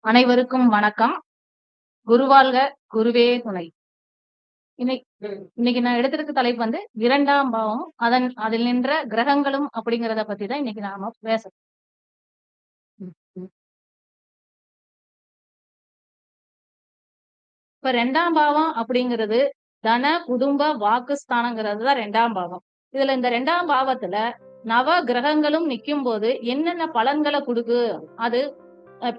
அனைவருக்கும் வணக்கம். குருவாழ்க, குருவே துணை. இன்னைக்கு நான் எடுத்திருக்க தலைப்பு வந்து 2ஆம் பாவம், அதில் நின்ற கிரகங்களும் அப்படிங்கிறத பத்தி தான் இன்னைக்கு நாம பேச இப்ப 2ஆம் பாவம் அப்படிங்கிறது தன, குடும்ப, வாக்குஸ்தானங்கிறது தான் 2ஆம் பாவம். இதுல இந்த 2ஆம் பாவத்துல நவ கிரகங்களும் நிக்கும்போது என்னென்ன பலன்கள குடுக்கு? அது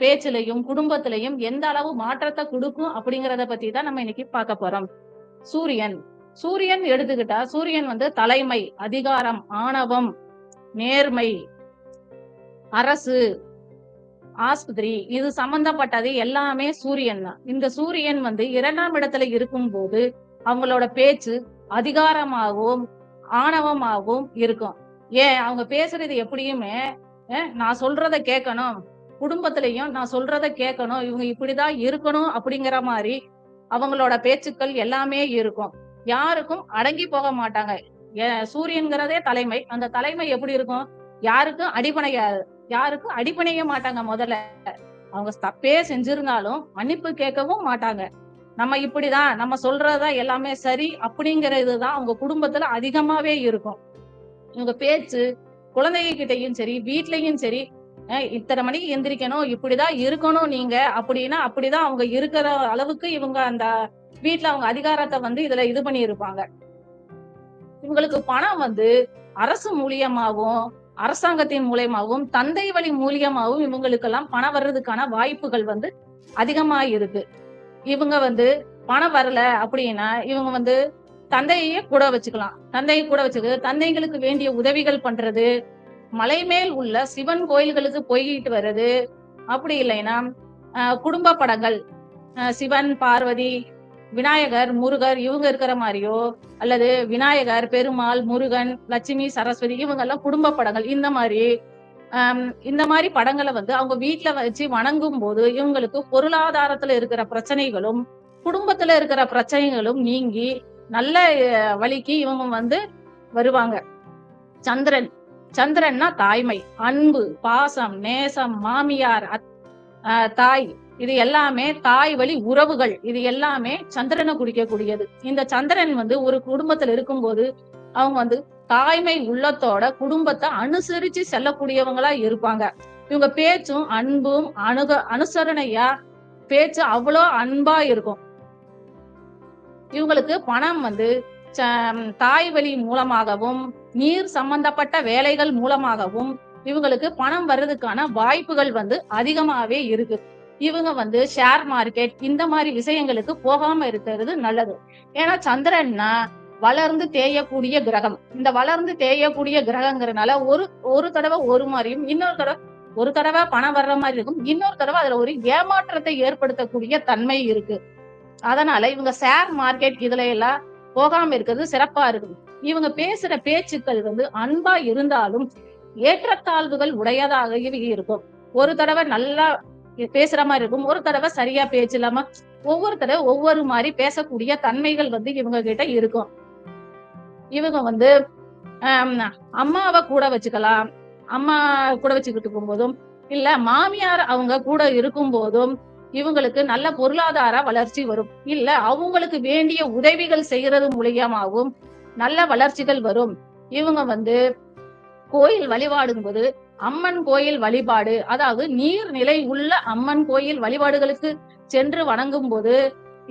பேச்சிலையும், குடும்பத்திலையும் எந்த அளவு மாற்றத்த குடுக்கும் அப்படிங்கிறத பத்தி தான் நம்ம இன்னைக்கு பார்க்க போறோம். சூரியன். சூரியன் எடுத்துக்கிட்டா, சூரியன் வந்து தலைமை, அதிகாரம், ஆணவம், நேர்மை, அரசு, ஆஸ்பத்திரி இது சம்பந்தப்பட்டது எல்லாமே சூரியன் தான். இந்த சூரியன் வந்து 2ஆம் இடத்துல இருக்கும்போது, அவங்களோட பேச்சு அதிகாரமாகவும், ஆணவமாகவும் இருக்கும். ஏன் அவங்க பேசுறது எப்படியுமே, நான் சொல்றத கேட்கணும். குடும்பத்திலயும் நான் சொல்றத கேட்கணும். இவங்க இப்படிதான் இருக்கணும் அப்படிங்கிற மாரி அவங்களோட பேச்சுக்கள் எல்லாமே இருக்கும். யாருக்கும் அடங்கி போக மாட்டாங்க. சூரியன்கிறதே தலைமை. அந்த தலைமை எப்படி இருக்கும்? யாருக்கும் அடிபணியாது. யாருக்கும் அடிபணிய மாட்டாங்க முதல்ல. அவங்க தப்பே செஞ்சிருந்தாலும் மன்னிப்பு கேட்கவும் மாட்டாங்க. நம்ம இப்படிதான், நம்ம சொல்றதுதான் எல்லாமே சரி அப்படிங்கிறது தான் அவங்க குடும்பத்துல அதிகமாவே இருக்கும். இவங்க பேச்சு குழந்தைங்க கிட்டயும் சரி, வீட்லயும் சரி, இத்தனை மணிக்கு எந்திரிக்கணும், இப்படிதான் இருக்கணும் நீங்க அப்படின்னா, அப்படிதான் அவங்க இருக்கிற அளவுக்கு இவங்க அந்த வீட்ல அவங்க அதிகாரத்த வந்து இதுல இது பண்ணி இருப்பாங்க. இவங்களுக்கு பணம் வந்து அரசு மூலியமாவும், அரசாங்கத்தின் மூலியமாவும், தந்தை வழி மூலியமாவும் இவங்களுக்கெல்லாம் பணம் வர்றதுக்கான வாய்ப்புகள் வந்து அதிகமா இருக்கு. இவங்க வந்து பணம் வரல அப்படின்னா, இவங்க வந்து தந்தையே கூட வச்சுக்கலாம். தந்தையை கூட வச்சுக்க தந்தைங்களுக்கு வேண்டிய உதவிகள் பண்றது, மலை மேல் உள்ள சிவன் கோயில்களுக்கு போயிட்டு வர்றது, அப்படி இல்லைன்னா குடும்ப படங்கள் சிவன், பார்வதி, விநாயகர், முருகர் இவங்க இருக்கிற மாரியோ, அல்லது விநாயகர், பெருமாள், முருகன், லட்சுமி, சரஸ்வதி இவங்க எல்லாம் குடும்ப படங்கள் இந்த மாதிரி படங்களை வந்து அவங்க வீட்டுல வச்சு வணங்கும் போது இவங்களுக்கு பொருளாதாரத்துல இருக்கிற பிரச்சனைகளும் குடும்பத்துல இருக்கிற பிரச்சனைகளும் நீங்கி நல்ல வழிக்கு இவங்க வந்து வருவாங்க. சந்திரன். சந்திரன்னா தாய்மை, அன்பு, பாசம், நேசம், மாமியார், தாய் இது எல்லாமே தாய் வழி உறவுகள் இது எல்லாமே சந்திரனை குறிக்கக்கூடியது. இந்த சந்திரன் வந்து ஒரு குடும்பத்துல இருக்கும்போது அவங்க வந்து தாய்மை உள்ளத்தோட குடும்பத்தை அனுசரிச்சு செல்லக்கூடியவங்களா இருப்பாங்க. இவங்க பேச்சும் அன்பும் அனுசரணையா பேச்சு அவ்வளோ அன்பா இருக்கும். இவங்களுக்கு பணம் வந்து தாய் வழி மூலமாகவும் நீர் சம்பந்தப்பட்ட வேலைகள் மூலமாகவும் இவங்களுக்கு பணம் வர்றதுக்கான வாய்ப்புகள் வந்து அதிகமாவே இருக்கு. இவங்க வந்து ஷேர் மார்க்கெட் இந்த மாதிரி விஷயங்களுக்கு போகாம இருக்கிறது நல்லது. ஏன்னா சந்திரன்னா வளர்ந்து தேயக்கூடிய கிரகம். இந்த வளர்ந்து தேயக்கூடிய கிரகங்கிறதுனால ஒரு தடவை ஒரு மாதிரியும் இன்னொரு தடவை ஒரு தடவை பணம் வர்ற மாதிரி இருக்கும், இன்னொரு தடவை அதுல ஒரு ஏமாற்றத்தை ஏற்படுத்தக்கூடிய தன்மை இருக்கு. அதனால இவங்க ஷேர் மார்க்கெட் இதுல எல்லாம் போகாம இருக்கிறது சிறப்பா இருக்குது. இவங்க பேசுற பேச்சுக்கள் வந்து அன்பா இருந்தாலும் ஏற்றத்தாழ்வுகள் உடையதாக இருக்கும். ஒரு தடவை நல்லா பேசுற மாதிரி இருக்கும், ஒரு தடவை சரியா பேச்சு இல்லாம ஒவ்வொரு தடவை ஒவ்வொரு மாதிரி பேசக்கூடிய தன்மைகள் வந்து இவங்க கிட்ட இருக்கும். இவங்க வந்து அம்மாவை கூட வச்சுக்கலாம், அம்மா கூட வச்சுக்கிட்டு இருக்கும் போதும் இல்ல மாமியார் அவங்க கூட இருக்கும் போதும் இவங்களுக்கு நல்ல பொருளாதார வளர்ச்சி வரும். இல்ல அவங்களுக்கு வேண்டிய உதவிகள் செய்யறது மூலியமாகவும் நல்ல வளர்ச்சிகள் வரும். இவங்க வந்து கோயில் வழிபாடும் போது அம்மன் கோயில் வழிபாடு, அதாவது நீர்நிலை உள்ள அம்மன் கோயில் வழிபாடுகளுக்கு சென்று வணங்கும் போது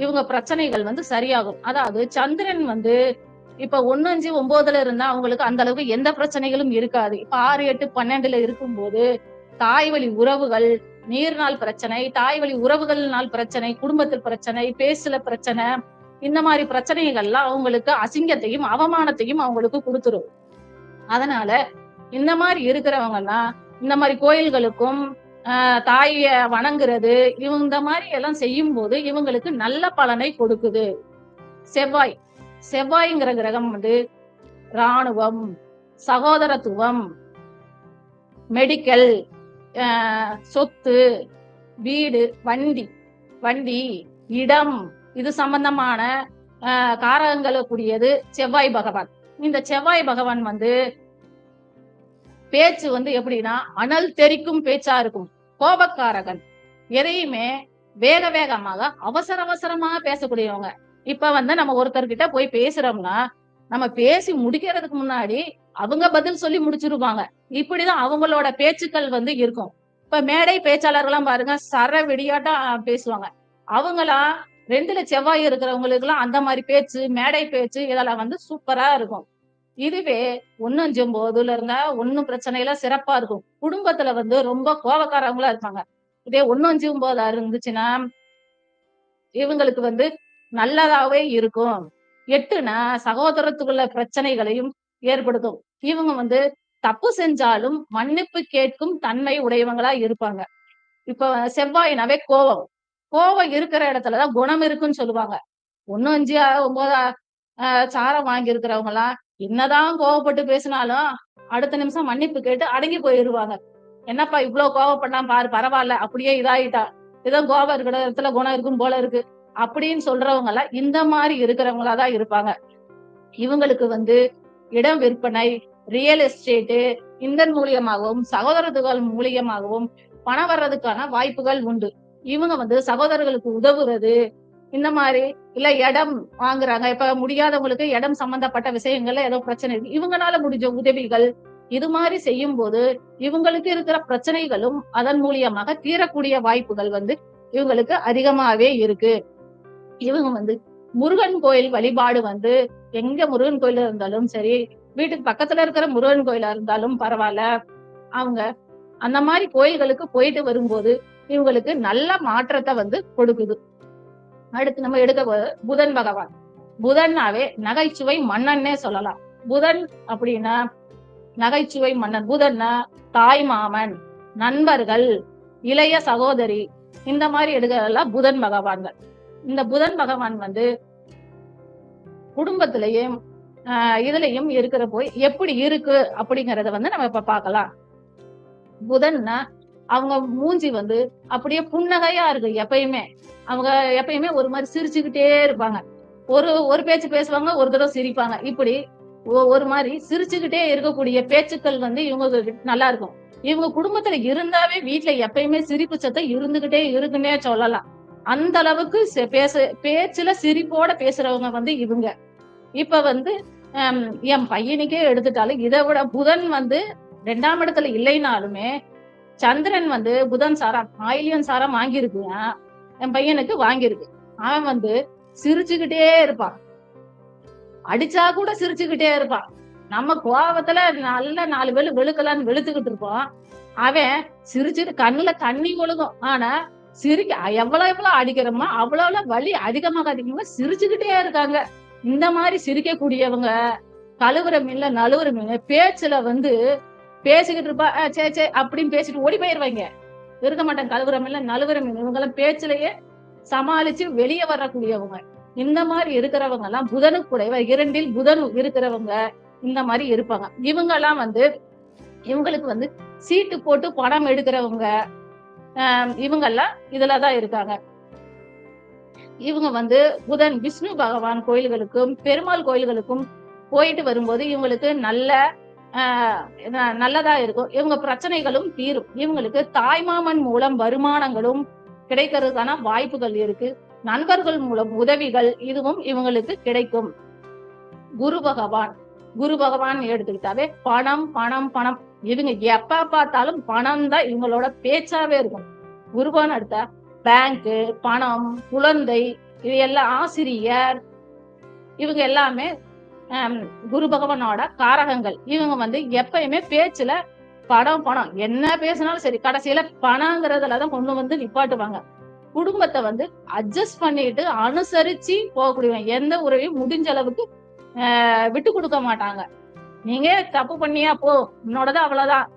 இவங்க பிரச்சனைகள் வந்து சரியாகும். அதாவது சந்திரன் வந்து இப்ப 1, 5, 9 இருந்தா அவங்களுக்கு அந்த அளவுக்கு எந்த பிரச்சனைகளும் இருக்காது. இப்ப 6, 8, 12 இருக்கும் போது தாய் வழி உறவுகள், நீர்நாள் பிரச்சனை, தாய் வழி உறவுகள்னால் பிரச்சனை, குடும்பத்தில் பிரச்சனை, பேசுல பிரச்சனை, இந்த மாதிரி பிரச்சனைகள்லாம் அவங்களுக்கு அசிங்கத்தையும் அவமானத்தையும் அவங்களுக்கு கொடுத்துரும். அதனால இந்த மாதிரி இருக்கிறவங்க எல்லாம் இந்த மாதிரி கோயில்களுக்கும் தாய வணங்குறது இந்த மாதிரி எல்லாம் செய்யும் போது இவங்களுக்கு நல்ல பலனை கொடுக்குது. செவ்வாய். செவ்வாய்ங்கிற கிரகம் வந்து இராணுவம், சகோதரத்துவம், மெடிக்கல், சொத்து, வீடு, வண்டி, இடம் இது சம்பந்தமான காரகங்களை கூடியது செவ்வாய் பகவான். இந்த செவ்வாய் பகவான் வந்து பேச்சு வந்து எப்படின்னா அனல் தெரிக்கும் பேச்சா இருக்கும், கோபக்காரகன். எதையுமே வேக வேகமாக அவசர அவசரமா பேசக்கூடியவங்க. இப்ப நம்ம ஒருத்தர்கிட்ட போய் பேசுறோம்னா, நம்ம பேசி முடிக்கிறதுக்கு முன்னாடி அவங்க பதில் சொல்லி முடிச்சிருவாங்க. இப்படிதான் அவங்களோட பேச்சுக்கள் இருக்கும். இப்ப மேடை பேச்சாளர்கள்லாம் பாருங்க, சரவெடியாட்டம் பேசுவாங்க. அவங்கலாம் 2ல செவ்வாய் இருக்கிறவங்களுக்கெல்லாம் அந்த மாரி பேச்சு, மேடை பேச்சு இதெல்லாம் சூப்பரா இருக்கும். இதுவே 1-9 இருந்தா ஒண்ணும் பிரச்சனை இல்ல, சிறப்பா இருக்கும். குடும்பத்துல ரொம்ப கோவக்காரவங்களா இருப்பாங்க. இதே 1-9 இருந்துச்சுன்னா, இவங்களுக்கு நல்லதாவே இருக்கும். 8னா சகோதரத்துக்குள்ள பிரச்சனைகளையும் ஏற்படுத்தும். இவங்க தப்பு செஞ்சாலும் மன்னிப்பு கேட்கும் தன்மை உடையவங்களா இருப்பாங்க. இப்ப செவ்வாய்னாவே கோவம். கோவம் இருக்கிற இடத்துல தான் குணம் இருக்குன்னு சொல்லுவாங்க. 1, 5, 9 சாரம் வாங்கி இருக்கிறவங்கலாம் என்னதான் கோவப்பட்டு பேசினாலும், அடுத்த நிமிஷம் மன்னிப்பு கேட்டு அடங்கி போயிருவாங்க. என்னப்பா இவ்ளோ கோவப்பட்டான் பாரு, பரவால்ல. அப்படியே இதாயிட்டா. ஏதோ கோபம் இருக்கிற இடத்துல குணம் இருக்கும் போல இருக்கு. அப்படின்னு சொல்றவங்கலாம் இந்த மாரி இருக்கிறவங்களா தான் இருப்பாங்க. இவங்களுக்கு இடம் விற்பனை, ரியல் எஸ்டேட் இதன் மூலியமாகவும், சகோதரத்துகள் மூலியமாகவும் பணம் வர்றதுக்கான வாய்ப்புகள் உண்டு. இவங்க சகோதரர்களுக்கு உதவுறது, இந்த மாரி இல்ல இடம் வாங்குறாங்க. இப்ப முடியாதவங்களுக்கு இடம் சம்பந்தப்பட்ட விஷயங்கள்ல ஏதோ பிரச்சனை இருக்கு. இவங்கனால முடிஞ்ச உதவிகள், இது மாரி செய்யும்போது, இவங்களுக்கு இருக்கிற பிரச்சனைகளும் அதன் மூலியமாக தீரக்கூடிய வாய்ப்புகள் இவங்களுக்கு அதிகமாவே இருக்கு. இவங்க முருகன் கோயில் வழிபாடு எங்க முருகன் கோயிலா இருந்தாலும் சரி, வீட்டுக்கு பக்கத்துல இருக்கிற முருகன் கோயிலா இருந்தாலும் பரவால்ல. அவங்க அந்த மாரி கோயில்களுக்கு போயிட்டு வரும்போது, இவங்களுக்கு நல்ல மாற்றத்த கொடுக்குது. அடுத்து நம்ம எடுக்க புதன் பகவான். புதன்னாவே நகைச்சுவை மன்னன்னே சொல்லலாம். புதன் அப்படின்னா நகைச்சுவை மன்னன். புதன்னா தாய் மாமன், நண்பர்கள், இளைய சகோதரி இந்த மாதிரி எடுக்கிறதெல்லாம் புதன் பகவான்கள். இந்த புதன் பகவான் குடும்பத்திலையும் இதுலயும் இருக்கிற போய் எப்படி இருக்கு அப்படிங்கறத நம்ம இப்ப பார்க்கலாம். புதன்னா அவங்க மூஞ்சி அப்படியே புன்னகையா இருக்கு எப்பயுமே. அவங்க எப்பயுமே ஒரு மாதிரி சிரிச்சுக்கிட்டே இருப்பாங்க. ஒரு பேச்சு பேசுவாங்க, ஒரு தடவை சிரிப்பாங்க. இப்படி ஒரு மாதிரி சிரிச்சுக்கிட்டே இருக்கக்கூடிய பேச்சுக்கள் இவங்க நல்லா இருக்கும். இவங்க குடும்பத்துல இருந்தாவே வீட்டுல எப்பயுமே சிரிப்பு சத்தம் இருந்துகிட்டே இருக்குன்னே சொல்லலாம். அந்த அளவுக்கு பேச்சுல சிரிப்போட பேசுறவங்க இவங்க. இப்ப என் பையனுக்கே எடுத்துட்டாலும் இதை விட புதன் 2ஆம் இடத்துல இல்லைனாலுமே சந்திரன் புதன் சாரம் ஆயிலியன் சாரம் வாங்கியிருக்கு. என் பையனுக்கு வாங்கியிருக்கு. அவன் சிரிச்சுக்கிட்டே இருப்பான். அடிச்சா கூட சிரிச்சுக்கிட்டே இருப்பான். நம்ம கோபத்துல நல்ல 4 வெளுக்கலான்னு வெளுத்துக்கிட்டு இருப்போம். அவன் சிரிச்சுட்டு கண்ணுல தண்ணி ஒழுகும். ஆனா சிரிக்க எவ்வளவு அடிக்கிறோமோ அவ்வளவு வலி அதிகமாக சிரிச்சுக்கிட்டே இருக்காங்க. இந்த மாதிரி சிரிக்கக்கூடியவங்க கழுவுற மீன்ல நழுவுற மீன் பேச்சுல பேசிக்கிட்டு இருப்பா. சே சே அப்படின்னு பேசிட்டு ஓடி போயிருவாங்க. இருக்க மாட்டாங்க. கழுவுற மீன்ல நழுவுற மீன். இவங்க எல்லாம் பேச்சுலயே சமாளிச்சு வெளியே வரக்கூடியவங்க. இந்த மாதிரி இருக்கிறவங்க எல்லாம் புதனுக்கு கூட 2ல் புதன் இருக்கிறவங்க இந்த மாதிரி இருப்பாங்க. இவங்க எல்லாம் இவங்களுக்கு சீட்டு போட்டு பணம் எடுக்கிறவங்க இவங்க எல்லாம் இதுலதான் இருக்காங்க. இவங்க புதன் விஷ்ணு பகவான் கோயில்களுக்கும் பெருமாள் கோயில்களுக்கும் போயிட்டு வரும்போது இவங்களுக்கு நல்லதா இருக்கும். இவங்க பிரச்சனைகளும் தீரும். இவங்களுக்கு தாய்மாமன் மூலம் வருமானங்களும் கிடைக்கிறதுக்கான வாய்ப்புகள் இருக்கு. நண்பர்கள் மூலம் உதவிகள் இதுவும் இவங்களுக்கு கிடைக்கும். குரு பகவான் எடுத்துக்கிட்டாவே பணம் பணம் பணம். இவங்க எப்ப பார்த்தாலும் பணம் தான் இவங்களோட பேச்சாவே இருக்கும். குருபகவான் எடுத்தா பேங்க், பணம், குழந்தை, இது எல்லாம் ஆசிரியர், இவங்க எல்லாமே குரு பகவானோட காரகங்கள். இவங்க எப்பயுமே பேச்சுல பணம் பணம் என்ன பேசினாலும் சரி, கடைசியில பணங்கிறதுலதான் கொண்டு நிப்பாட்டுவாங்க. குடும்பத்தை அட்ஜஸ்ட் பண்ணிட்டு அனுசரிச்சு போகக்கூடியவங்க. எந்த உறவையும் முடிஞ்ச அளவுக்கு விட்டு கொடுக்க மாட்டாங்க. நீங்க தப்பு பண்ணியா போ, உன்னோடதான் அவ்வளவுதான்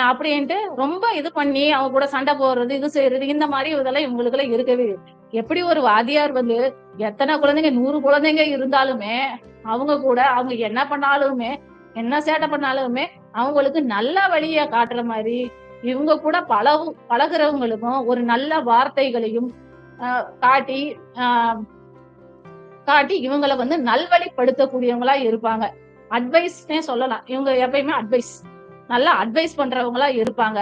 அப்படின்ட்டு ரொம்ப இது பண்ணி அவங்க கூட சண்டை போடுறது, இது செய்யறது, இந்த மாதிரி இதெல்லாம் இவங்களுக்கு எல்லாம் இருக்கவே. எப்படி ஒரு வாதியார் எத்தனை குழந்தைங்க 100 குழந்தைங்க இருந்தாலுமே அவங்க கூட அவங்க என்ன பண்ணாலுமே என்ன சேட்டை பண்ணாலுமே அவங்களுக்கு நல்ல வழிய காட்டுற மாதிரி இவங்க கூட பழகுறவங்களுக்கும் ஒரு நல்ல வார்த்தைகளையும் காட்டி காட்டி இவங்களை நல்வழிப்படுத்தக்கூடியவங்களா இருப்பாங்க. அட்வைஸ்னே சொல்லலாம். இவங்க எப்பயுமே நல்லா அட்வைஸ் பண்றவங்களா இருப்பாங்க.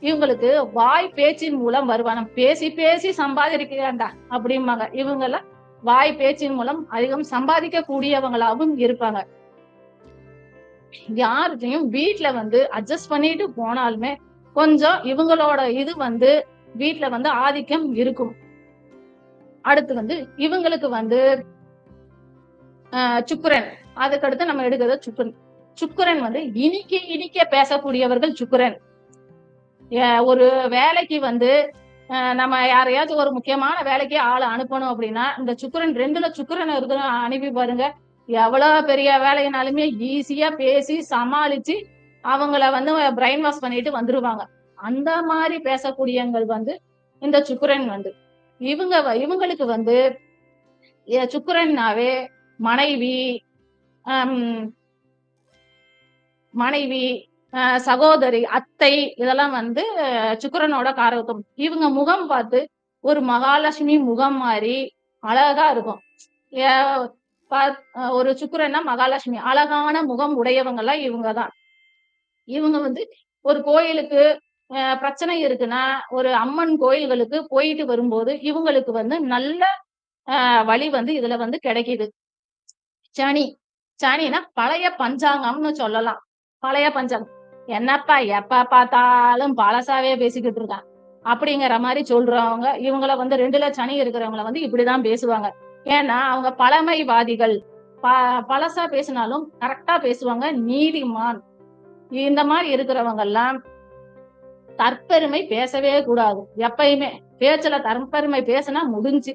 இவங்களுக்கு வாய் பேச்சின் மூலம் வருமானம். பேசி பேசி சம்பாதிக்கிறாண்டா அப்படிம்பாங்க. இவங்க எல்லாம் வாய் பேச்சின் மூலம் அதிகம் சம்பாதிக்க கூடியவங்களாவும் இருப்பாங்க. யார்கிட்டயும் வீட்டுல வந்து அட்ஜஸ்ட் பண்ணிட்டு போனாலுமே கொஞ்சம் இவங்களோட இது வந்து வீட்டுல வந்து ஆதிக்கம் இருக்கும். அடுத்து வந்து இவங்களுக்கு வந்து சுக்கிரன். அதுக்கடுத்து நம்ம எடுக்கிறது சுக்கிரன். சுக்கிரன் வந்து இனிக்க இனிக்க பேசக்கூடியவர்கள் சுக்கிரன். ஒரு வேலைக்கு வந்து நம்ம யாரையாச்சும் ஒரு முக்கியமான வேலைக்கு ஆளை அனுப்பணும் அப்படின்னா இந்த சுக்கிரன் 2ல சுக்கிரன் இருக்கு அனுப்பி பாருங்க. எவ்வளவு பெரிய வேலைனாலுமே ஈஸியா பேசி சமாளிச்சு அவங்கள வந்து பிரெயின் வாஷ் பண்ணிட்டு வந்துருவாங்க. அந்த மாதிரி பேசக்கூடியவங்கள் வந்து இந்த சுக்கிரன் வந்து இவங்களுக்கு வந்து சுக்கிரன்னாவே மனைவி மனைவி சகோதரி அத்தை இதெல்லாம் வந்து சுக்கிரனோட காரகத்துவம். இவங்க முகம் பார்த்து ஒரு மகாலட்சுமி முகம் மாதிரி அழகா இருக்கும். ஒரு சுக்கிரன்னா மகாலட்சுமி அழகான முகம் உடையவங்க எல்லாம் இவங்கதான். இவங்க வந்து ஒரு கோயிலுக்கு பிரச்சனை இருக்குன்னா ஒரு அம்மன் கோயில்களுக்கு போயிட்டு வரும்போது இவங்களுக்கு வந்து நல்ல வழி வந்து இதுல வந்து கிடைக்குது. சனினா பழைய பஞ்சாங்கம்னு சொல்லலாம். பழைய பஞ்சாங்கம் என்னப்பா எப்ப பார்த்தாலும் பழசாவே பேசிக்கிட்டு இருக்கான் அப்படிங்கிற மாதிரி சொல்றவங்க இவங்கள வந்து 2ல சனி இருக்கிறவங்கள வந்து இப்படிதான் பேசுவாங்க. ஏன்னா அவங்க பழமைவாதிகள். பழசா பேசினாலும் கரெக்டா பேசுவாங்க. நீதிமான். இந்த மாதிரி இருக்கிறவங்க எல்லாம் தற்பெருமை பேசவே கூடாது. எப்பயுமே பேச்சுல தற்பெருமை பேசினா முடிஞ்சு.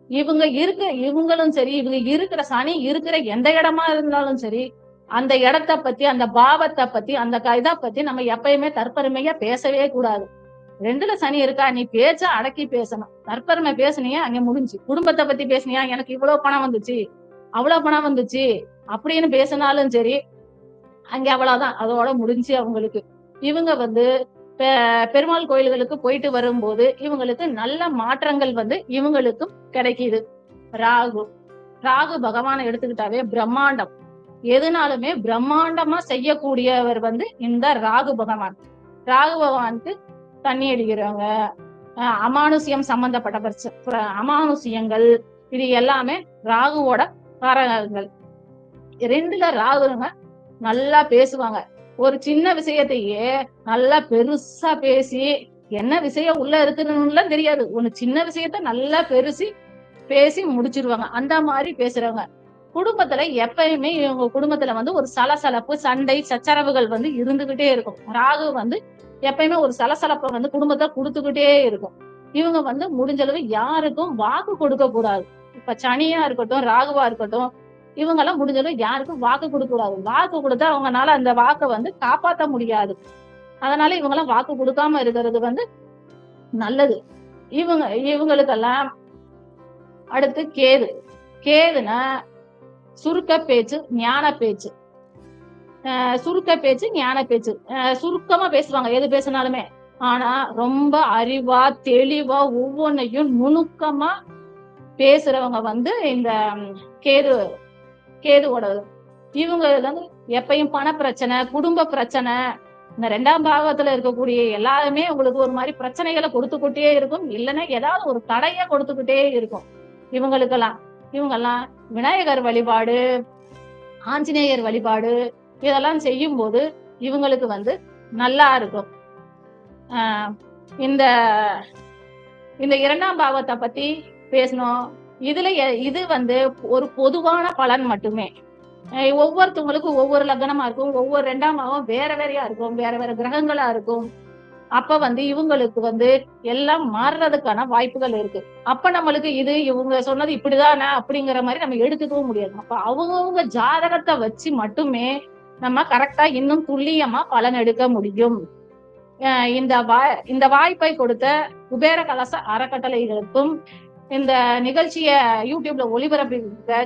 இவங்களும் சரி, இவங்க இருக்கிற சனி இருக்கிற எந்த இடமா இருந்தாலும் சரி, அந்த இடத்தை பத்தி அந்த பாவத்தை பத்தி அந்த இதை பத்தி நம்ம எப்பயுமே தற்பெருமையா பேசவே கூடாது. 2ல சனி இருக்கா, நீ பேச்ச அடக்கி பேசணும். தற்பெருமை பேசுனியா அங்க முடிஞ்சு. குடும்பத்தை பத்தி பேசுனியா, எனக்கு இவ்வளவு பணம் வந்துச்சு அவ்வளவு பணம் வந்துச்சு அப்படின்னு பேசினாலும் சரி அங்க அவ்வளவுதான், அதோட முடிஞ்சு அவங்களுக்கு. இவங்க வந்து பெருமாள் கோயில்களுக்கு போயிட்டு வரும்போது இவங்களுக்கு நல்ல மாற்றங்கள் வந்து இவங்களுக்கும் கிடைக்குது. ராகு பகவானை எடுத்துக்கிட்டாவே பிரம்மாண்டம். எதுனாலுமே பிரம்மாண்டமா செய்யக்கூடியவர் வந்து இந்த ராகு பகவான். ராகு பகவானுக்கு தண்ணி அடிக்கிறவங்க, அமானுஷ்யம் சம்பந்தப்பட்ட அமானுஷ்யங்கள் இது எல்லாமே ராகுவோட காரகங்கள். 2ல ராகுங்க நல்லா பேசுவாங்க. ஒரு சின்ன விஷயத்தையே நல்லா பெருசா பேசி என்ன விஷயம் உள்ள இருக்குன்னு தெரியாது, ஒண்ணு சின்ன விஷயத்த நல்லா பேசி முடிச்சிருவாங்க. அந்த மாதிரி பேசுறவங்க. குடும்பத்துல எப்பயுமே இவங்க குடும்பத்துல வந்து ஒரு சலசலப்பு சண்டை சச்சரவுகள் வந்து இருந்துகிட்டே இருக்கும். ராகு வந்து எப்பயுமே ஒரு சலசலப்பை வந்து குடும்பத்தை கொடுத்துக்கிட்டே இருக்கும். இவங்க வந்து முடிஞ்ச அளவு யாருக்கும் வாக்கு கொடுக்க கூடாது. இப்ப சனியா இருக்கட்டும் ராகுவா இருக்கட்டும் இவங்க எல்லாம் முடிஞ்சளவு யாருக்கும் வாக்கு கொடுக்க கூடாது. வாக்கு கொடுத்தா அவங்கனால அந்த வாக்கை வந்து காப்பாற்ற முடியாது. அதனால இவங்க எல்லாம் வாக்கு கொடுக்காம இருக்கிறது வந்து நல்லது. இவங்களுக்கெல்லாம் அடுத்து கேதுனா சுருக்க பேச்சு ஞான பேச்சு. சுருக்க பேச்சு ஞான பேச்சு. சுருக்கமா பேசுவாங்க எது பேசினாலுமே. ஆனா ரொம்ப அறிவா தெளிவா ஒவ்வொன்னையும் நுணுக்கமா பேசுறவங்க வந்து இந்த கேதுவோட. இவங்க வந்து எப்பயும் பண பிரச்சனை குடும்ப பிரச்சனை இந்த 2ஆம் பாவத்துல இருக்கக்கூடிய எல்லாருமே உங்களுக்கு ஒரு மாதிரி பிரச்சனைகளை கொடுத்துக்கிட்டே இருக்கும். இல்லைன்னா ஏதாவது ஒரு தடையை கொடுத்துக்கிட்டே இருக்கும். இவங்கெல்லாம் விநாயகர் வழிபாடு ஆஞ்சநேயர் வழிபாடு இதெல்லாம் செய்யும் போது இவங்களுக்கு வந்து நல்லா இருக்கும். இந்த 2ஆம் பாவத்தை பத்தி பேசணும். இது வந்து ஒரு பொதுவான பலன் மட்டுமே. ஒவ்வொருத்தவங்களுக்கும் ஒவ்வொரு லக்னமா இருக்கும். ஒவ்வொரு 2ஆம் பாவம் வேற வேறையா இருக்கும். வேற வேற கிரகங்களா இருக்கும். அப்ப வந்து இவங்களுக்கு வந்து எல்லாம் மாறுறதுக்கான வாய்ப்புகள் இருக்கு. அப்ப நம்மளுக்கு இது இவங்க சொன்னது இப்படிதானே அப்படிங்கிற மாதிரி நம்ம எடுத்துக்கவும் முடியாது. அப்ப அவங்கவுங்க ஜாதகத்தை வச்சு மட்டுமே நம்ம கரெக்டா இன்னும் துல்லியமா பலன் எடுக்க முடியும். இந்த வாய்ப்பை கொடுத்த குபேர கலச அறக்கட்டளைகளுக்கும் இந்த நிகழ்ச்சியை யூடியூப்ல ஒளிபரப்பி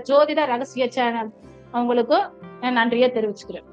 ஜோதிட ரகசிய சேனல் அவங்களுக்கும் நன்றியை தெரிவிச்சுக்கிறேன்.